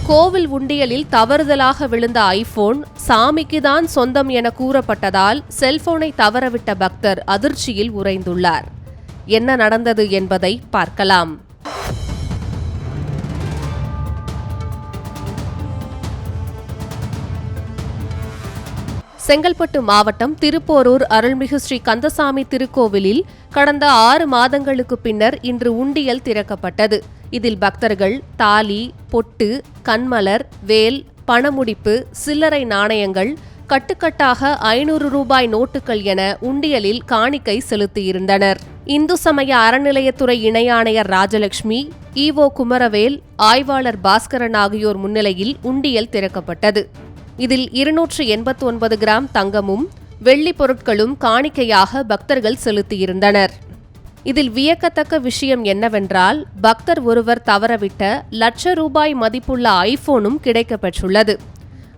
கோவில் உண்டியலில் தவறுதலாக விழுந்த ஐபோன் சாமிக்குதான் சொந்தம் என கூறப்பட்டதால் செல்போனை தவறவிட்ட பக்தர் அதிர்ச்சியில் உறைந்துள்ளார். என்ன நடந்தது என்பதை பார்க்கலாம். செங்கல்பட்டு மாவட்டம் திருப்போரூர் அருள்மிகு ஸ்ரீ கந்தசாமி திருக்கோவிலில் கடந்த 6 மாதங்களுக்கு பின்னர் இன்று உண்டியல் திறக்கப்பட்டது. இதில் பக்தர்கள் தாலி, பொட்டு, கண்மலர், வேல், பணமுடிப்பு, சில்லறை நாணயங்கள், கட்டுக்கட்டாக 500 ரூபாய் நோட்டுகள் என உண்டியலில் காணிக்கை செலுத்தியிருந்தனர். இந்து சமய அறநிலையத்துறை இணை ஆணையர் ராஜலட்சுமி, ஈவோ குமரவேல், ஆய்வாளர் பாஸ்கரன் ஆகியோர் முன்னிலையில் உண்டியல் திறக்கப்பட்டது. இதில் 289 கிராம் தங்கமும் வெள்ளி பொருட்களும் காணிக்கையாக பக்தர்கள் செலுத்தியிருந்தனர். இதில் வியக்கத்தக்க விஷயம் என்னவென்றால், பக்தர் ஒருவர் தவறவிட்ட ₹1,00,000 மதிப்புள்ள ஐபோனும் கிடைக்கப்பெற்றுள்ளது.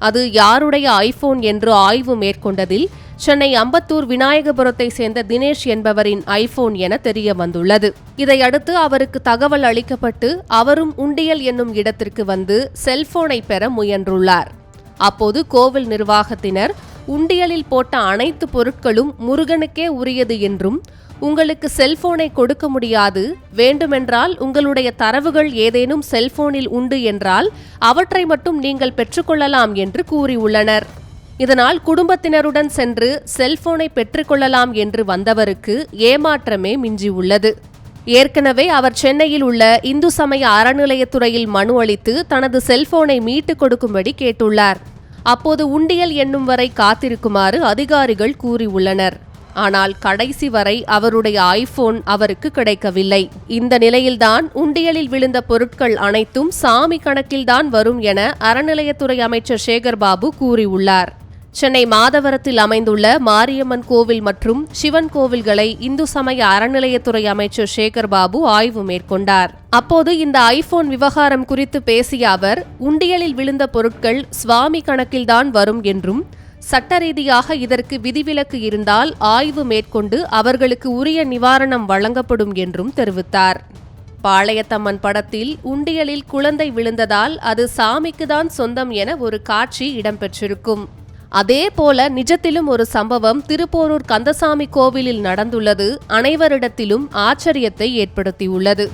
அது யாருடைய ஐபோன் என்று ஆய்வு மேற்கொண்டதில் சென்னை அம்பத்தூர் விநாயகபுரத்தை சேர்ந்த தினேஷ் என்பவரின் ஐபோன் என தெரிய வந்துள்ளது. இதையடுத்து அவருக்கு தகவல் அளிக்கப்பட்டு அவரும் உண்டியல் என்னும் இடத்திற்கு வந்து செல்போனை பெற முயன்றுள்ளார். அப்போது கோவில் நிர்வாகத்தினர் உண்டியலில் போட்ட அனைத்து பொருட்களும் முருகனுக்கே உரியது என்றும், உங்களுக்கு செல்போனை கொடுக்க முடியாது, வேண்டுமென்றால் உங்களுடைய தரவுகள் ஏதேனும் செல்போனில் உண்டு என்றால் அவற்றை மட்டும் நீங்கள் பெற்றுக்கொள்ளலாம் என்று கூறியுள்ளனர். இதனால் குடும்பத்தினருடன் சென்று செல்போனை பெற்றுக்கொள்ளலாம் என்று வந்தவருக்கு ஏமாற்றமே மிஞ்சியுள்ளது. ஏற்கனவே அவர் சென்னையில் உள்ள இந்து சமய அறநிலையத்துறையில் மனு அளித்து தனது செல்போனை மீட்டுக் கொடுக்கும்படி கேட்டுள்ளார். அப்போது உண்டியல் எண்ணும் வரை காத்திருக்குமாறு அதிகாரிகள் கூறியுள்ளனர். ஆனால் கடைசி வரை அவருடைய ஐபோன் அவருக்கு கிடைக்கவில்லை. இந்த நிலையில்தான் உண்டியலில் விழுந்த பொருட்கள் அனைத்தும் சாமி கணக்கில்தான் வரும் என அறநிலையத்துறை அமைச்சர் சேகர்பாபு கூறியுள்ளார். சென்னை மாதவரத்தில் அமைந்துள்ள மாரியம்மன் கோவில் மற்றும் சிவன் கோவில்களை இந்து சமய அறநிலையத்துறை அமைச்சர் சேகர்பாபு ஆய்வு மேற்கொண்டார். அப்போது இந்த ஐபோன் விவகாரம் குறித்து பேசிய அவர், உண்டியலில் விழுந்த பொருட்கள் சுவாமி கணக்கில்தான் வரும் என்றும், சட்ட ரீதியாக இதற்கு விதிவிலக்கு இருந்தால் ஆய்வு மேற்கொண்டு அவர்களுக்கு உரிய நிவாரணம் வழங்கப்படும் என்றும் தெரிவித்தார். பாளையத்தம்மன் படத்தில் உண்டியலில் குழந்தை விழுந்ததால் அது சாமிக்குதான் சொந்தம் என ஒரு காட்சி இடம்பெற்றிருக்கும். அதேபோல நிஜத்திலும் ஒரு சம்பவம் திருப்போரூர் கந்தசாமி கோவிலில் நடந்துள்ளது அனைவரிடத்திலும் ஆச்சரியத்தை ஏற்படுத்தியுள்ளது.